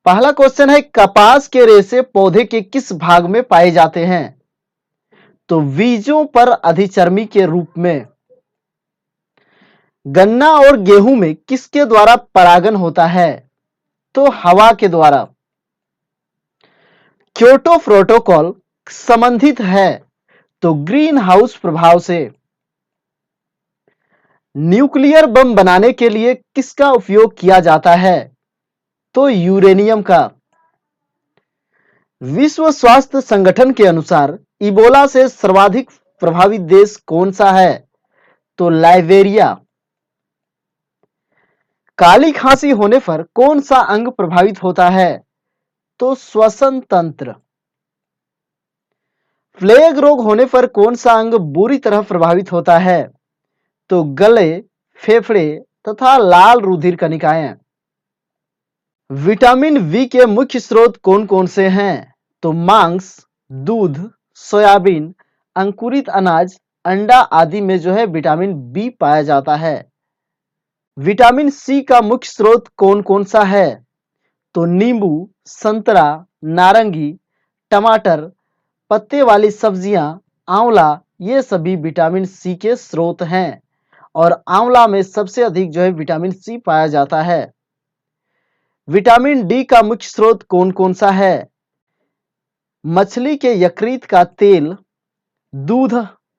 पहला क्वेश्चन है, कपास के रेशे पौधे के किस भाग में पाए जाते हैं? तो बीजों पर अधिचर्मी के रूप में। गन्ना और गेहूं में किसके द्वारा परागन होता है? तो हवा के द्वारा। क्योटो प्रोटोकॉल संबंधित है तो ग्रीन हाउस प्रभाव से। न्यूक्लियर बम बनाने के लिए किसका उपयोग किया जाता है? तो यूरेनियम का। विश्व स्वास्थ्य संगठन के अनुसार इबोला से सर्वाधिक प्रभावित देश कौन सा है? तो लाइबेरिया। काली खांसी होने पर कौन सा अंग प्रभावित होता है? तो श्वसन तंत्र। प्लेग रोग होने पर कौन सा अंग बुरी तरह प्रभावित होता है? तो गले, फेफड़े तथा लाल रुधिर कणिकाएं। विटामिन बी के मुख्य स्रोत कौन कौन से हैं? तो मांस, दूध, सोयाबीन, अंकुरित अनाज, अंडा आदि में जो है विटामिन बी पाया जाता है। विटामिन सी का मुख्य स्रोत कौन कौन सा है? तो नींबू, संतरा, नारंगी, टमाटर, पत्ते वाली सब्जियां, आंवला, ये सभी विटामिन सी के स्रोत हैं और आंवला में सबसे अधिक जो है विटामिन सी पाया जाता है। विटामिन डी का मुख्य स्रोत कौन कौन सा है? मछली के यकृत का तेल, दूध,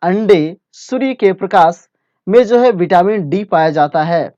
अंडे, सूर्य के प्रकाश में जो है विटामिन डी पाया जाता है।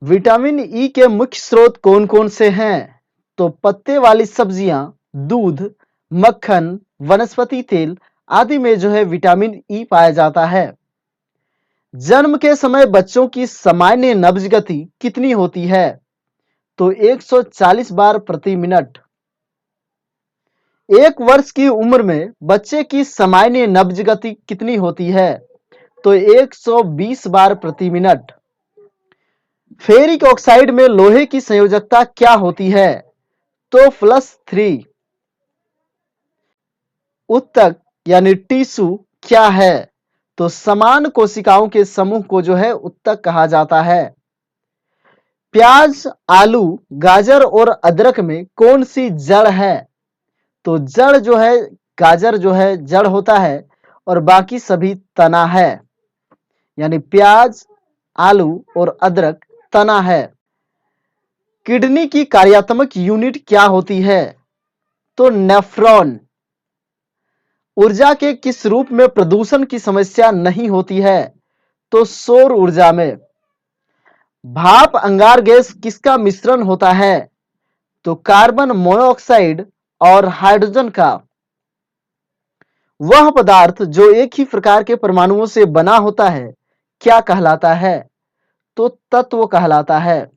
विटामिन ई के मुख्य स्रोत कौन कौन से हैं? तो पत्ते वाली सब्जियां, दूध, मक्खन, वनस्पति तेल आदि में जो है विटामिन ई पाया जाता है। जन्म के समय बच्चों की सामान्य नब्ज गति कितनी होती है? तो 140 बार प्रति मिनट। एक वर्ष की उम्र में बच्चे की सामान्य नब्ज गति कितनी होती है? तो 120 बार प्रति मिनट। फेरिक ऑक्साइड में लोहे की संयोजकता क्या होती है? तो +3। उत्तक यानी टिश्यू क्या है? तो समान कोशिकाओं के समूह को जो है उत्तक कहा जाता है। प्याज, आलू, गाजर और अदरक में कौन सी जड़ है? तो जड़ जो है, गाजर जो है जड़ होता है और बाकी सभी तना है, यानी प्याज, आलू और अदरक तना है। किडनी की कार्यात्मक यूनिट क्या होती है? तो नेफ्रॉन। ऊर्जा के किस रूप में प्रदूषण की समस्या नहीं होती है? तो सौर ऊर्जा में। भाप अंगार गैस किसका मिश्रण होता है? तो कार्बन मोनोऑक्साइड और हाइड्रोजन का। वह पदार्थ जो एक ही प्रकार के परमाणुओं से बना होता है क्या कहलाता है? तो तत्व कहलाता है।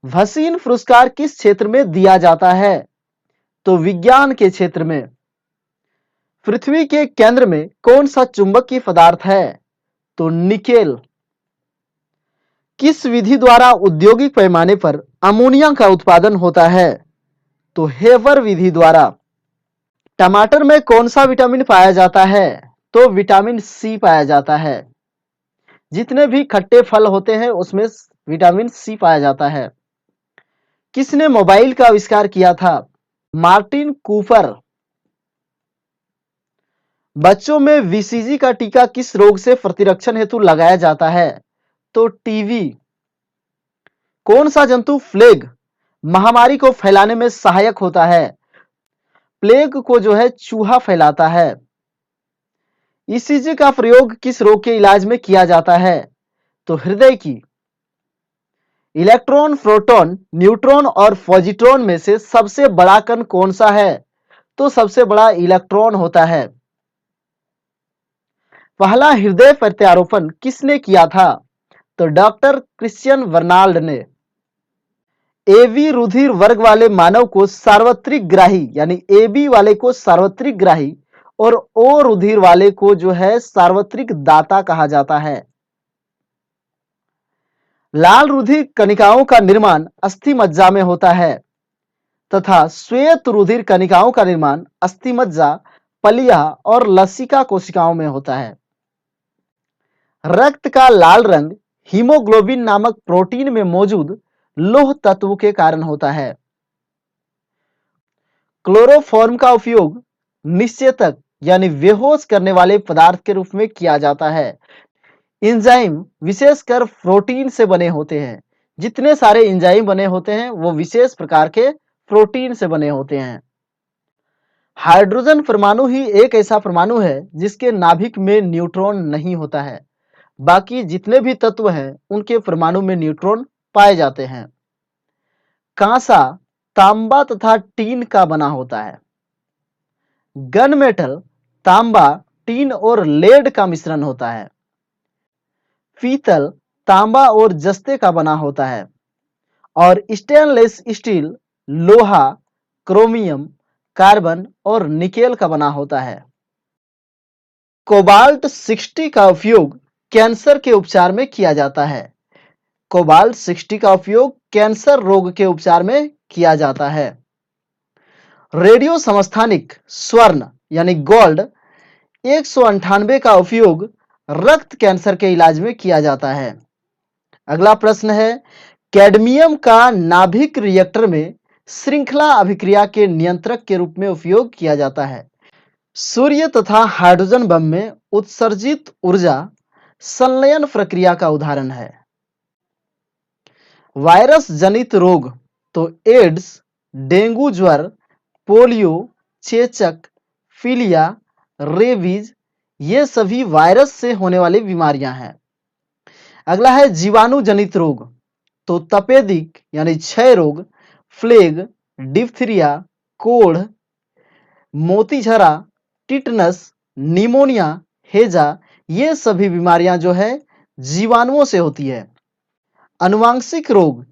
भसीन पुरस्कार किस क्षेत्र में दिया जाता है? तो विज्ञान के क्षेत्र में। पृथ्वी के केंद्र में कौन सा चुंबकीय पदार्थ है? तो निकेल। किस विधि द्वारा औद्योगिक पैमाने पर अमोनिया का उत्पादन होता है? तो हेवर विधि द्वारा। टमाटर में कौन सा विटामिन पाया जाता है? तो विटामिन सी पाया जाता है। जितने भी खट्टे फल होते हैं उसमें विटामिन सी पाया जाता है। किसने मोबाइल का आविष्कार किया था? Martin Cooper. बच्चों में बीसीजी का टीका किस रोग से प्रतिरक्षण हेतु लगाया जाता है? तो टीवी। कौन सा जंतु प्लेग महामारी को फैलाने में सहायक होता है? प्लेग को जो है चूहा फैलाता है। ईसीजी का प्रयोग किस रोग के इलाज में किया जाता है? तो हृदय की। इलेक्ट्रॉन, प्रोटॉन, न्यूट्रॉन और पॉजिट्रॉन में से सबसे बड़ा कण कौन सा है? तो सबसे बड़ा इलेक्ट्रॉन होता है। पहला हृदय प्रत्यारोपण किसने किया था? तो डॉक्टर क्रिश्चियन बर्नाल्ड ने। एबी रुधिर वर्ग वाले मानव को सार्वत्रिक ग्राही यानी एबी वाले को सार्वत्रिक ग्राही और ओ रुधिर वाले को जो है सार्वत्रिक दाता कहा जाता है। लाल रुधिर कणिकाओं का निर्माण अस्थि मज्जा में होता है तथा श्वेत रुधिर कणिकाओं का निर्माण अस्थि मज्जा, पलिया और लसिका कोशिकाओं में होता है। रक्त का लाल रंग हीमोग्लोबिन नामक प्रोटीन में मौजूद लौह तत्व के कारण होता है। क्लोरोफॉर्म का उपयोग निश्चेतक यानी बेहोश करने वाले पदार्थ के रूप में किया जाता है। एंजाइम विशेषकर प्रोटीन से बने होते हैं। जितने सारे एंजाइम बने होते हैं वो विशेष प्रकार के प्रोटीन से बने होते हैं। हाइड्रोजन परमाणु ही एक ऐसा परमाणु है जिसके नाभिक में न्यूट्रॉन नहीं होता है। बाकी जितने भी तत्व हैं उनके परमाणु में न्यूट्रॉन पाए जाते हैं। कांसा तांबा तथा टीन का बना होता है। गन मेटल तांबा, टीन और लेड का मिश्रण होता है। पीतल तांबा और जस्ते का बना होता है। और स्टेनलेस स्टील लोहा, क्रोमियम, कार्बन और निकेल का बना होता है। कोबाल्ट 60 का उपयोग कैंसर के उपचार में किया जाता है। कोबाल्ट 60 का उपयोग कैंसर रोग के उपचार में किया जाता है। रेडियो समस्थानिक स्वर्ण यानी गोल्ड 198 का उपयोग रक्त कैंसर के इलाज में किया जाता है। अगला प्रश्न है, कैडमियम का नाभिक रिएक्टर में श्रृंखला अभिक्रिया के नियंत्रक के रूप में उपयोग किया जाता है। सूर्य तथा हाइड्रोजन बम में उत्सर्जित ऊर्जा संलयन प्रक्रिया का उदाहरण है। वायरस जनित रोग तो एड्स, डेंगू ज्वर, पोलियो, चेचक, पीलिया, रेबीज ये सभी वायरस से होने वाली बीमारियां हैं। अगला है जीवाणु जनित रोग तो तपेदिक यानी क्षय रोग, प्लेग, डिप्थीरिया, कोढ़, मोतीझरा, टिटनस, निमोनिया, हेजा ये सभी बीमारियां जो है जीवाणुओं से होती है। अनुवांशिक रोग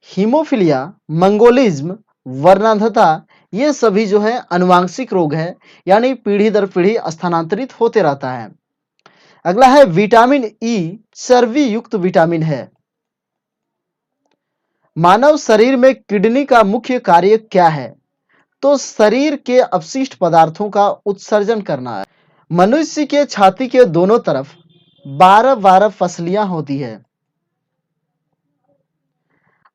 हीमोफीलिया, मंगोलिज्म, वर्णांधता ये सभी जो है अनुवांशिक रोग है, यानी पीढ़ी दर पीढ़ी स्थानांतरित होते रहता है। अगला है विटामिन ई चर्बी युक्त विटामिन है। मानव शरीर में किडनी का मुख्य कार्य क्या है? तो शरीर के अपशिष्ट पदार्थों का उत्सर्जन करना है। मनुष्य के छाती के दोनों तरफ 12-12 फसलियां होती है।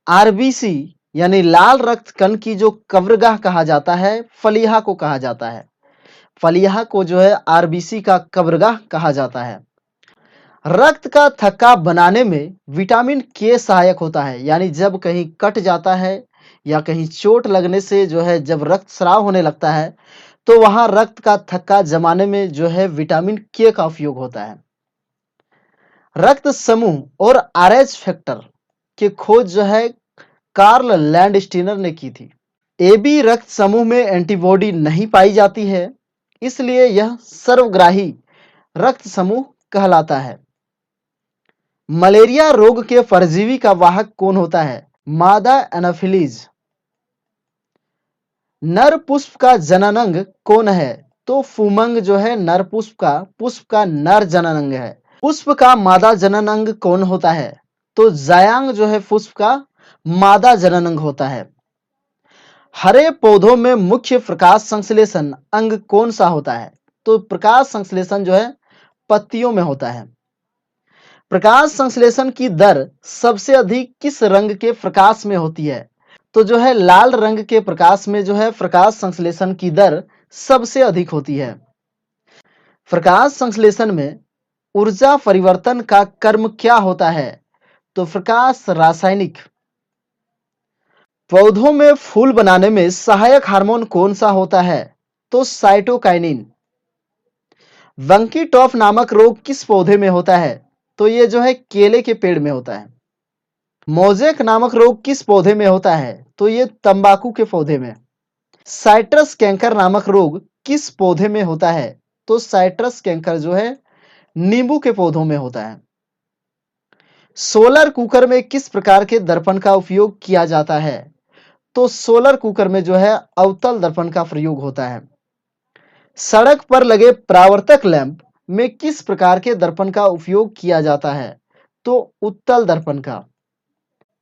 आरबीसी यानी लाल रक्त कण की जो कब्रगाह कहा जाता है, फलिया को कहा जाता है। फलिया को जो है आरबीसी का कब्रगाह कहा जाता है। रक्त का थक्का बनाने में विटामिन के सहायक होता है, यानी जब कहीं कट जाता है या कहीं चोट लगने से जो है जब रक्त स्राव होने लगता है तो वहां रक्त का थक्का जमाने में जो है विटामिन के का उपयोग होता है। रक्त समूह और आरएच फैक्टर की खोज जो है कार्ल लैंडस्टीनर ने की थी। एबी रक्त समूह में एंटीबॉडी नहीं पाई जाती है, इसलिए यह सर्वग्राही रक्त समूह कहलाता है। मलेरिया रोग के परजीवी का वाहक कौन होता है? मादा एनाफिलीज। नर पुष्प का जननांग कौन है? तो फुमंग जो है नर पुष्प का नर जननांग है। पुष्प का मादा जननांग कौन होता है? तो जायांग जो है पुष्प का मादा जननांग होता है। हरे पौधों में मुख्य प्रकाश संश्लेषण अंग कौन सा होता है? तो प्रकाश संश्लेषण जो है पत्तियों में होता है। प्रकाश संश्लेषण की दर सबसे अधिक किस रंग के प्रकाश में होती है? तो जो है लाल रंग के प्रकाश में जो है प्रकाश संश्लेषण की दर सबसे अधिक होती है। प्रकाश संश्लेषण में ऊर्जा परिवर्तन का कर्म क्या होता है? तो प्रकाश रासायनिक। पौधों में फूल बनाने में सहायक हार्मोन कौन सा होता है? तो साइटोकाइनिन। वंकी टॉप नामक रोग किस पौधे में होता है? तो ये जो है केले के पेड़ में होता है। मोजेक नामक रोग किस पौधे में होता है? तो ये तंबाकू के पौधे में। साइट्रस कैंकर नामक रोग किस पौधे में होता है? तो साइट्रस कैंकर जो है नींबू के पौधों में होता है। सोलर कुकर में किस प्रकार के दर्पण का उपयोग किया जाता है? तो सोलर कुकर में जो है अवतल दर्पण का प्रयोग होता है। सड़क पर लगे परावर्तक लैंप में किस प्रकार के दर्पण का उपयोग किया जाता है? तो उत्तल दर्पण का।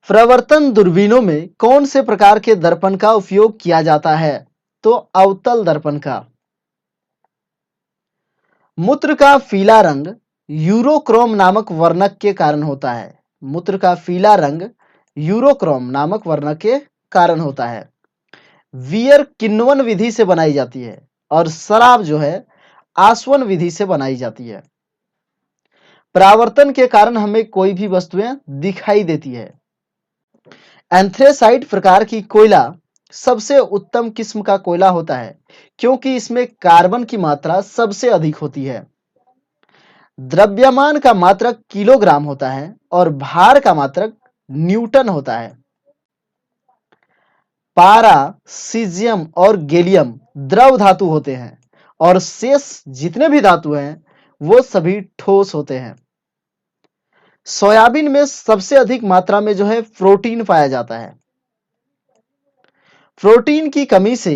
प्रवर्तन दूरबीनों में कौन से प्रकार के दर्पण का उपयोग किया जाता है? तो अवतल दर्पण का। मूत्र का पीला रंग यूरोक्रोम नामक वर्णक के कारण होता है। मूत्र का पीला रंग यूरोक्रोम नामक वर्णक के कारण होता है। बियर किण्वन विधि से बनाई जाती है और शराब जो है आसवन विधि से बनाई जाती है। परावर्तन के कारण हमें कोई भी वस्तुएं दिखाई देती है। एंथ्रेसाइट प्रकार की कोयला सबसे उत्तम किस्म का कोयला होता है क्योंकि इसमें कार्बन की मात्रा सबसे अधिक होती है। द्रव्यमान का मात्रक किलोग्राम होता है और भार का मात्रक न्यूटन होता है। पारा, सीजियम और गैलियम द्रव धातु होते हैं और शेष जितने भी धातु हैं वो सभी ठोस होते हैं। सोयाबीन में सबसे अधिक मात्रा में जो है प्रोटीन पाया जाता है। प्रोटीन की कमी से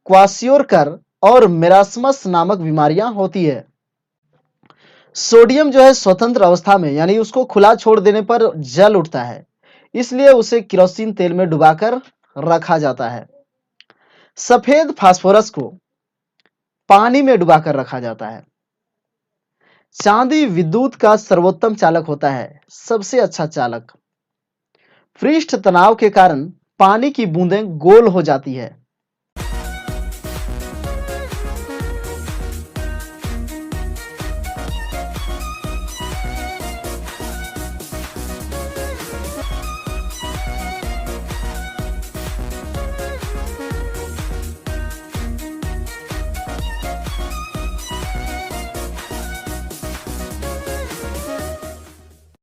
क्वाशियोरकर और मेरास्मस नामक बीमारियां होती है। सोडियम जो है स्वतंत्र अवस्था में यानी उसको खुला छोड़ देने पर जल उठता है, इसलिए उसे केरोसिन तेल में डुबाकर रखा जाता है। सफेद फास्फोरस को पानी में डुबाकर रखा जाता है। चांदी विद्युत का सर्वोत्तम चालक होता है, सबसे अच्छा चालक। पृष्ठ तनाव के कारण पानी की बूंदें गोल हो जाती है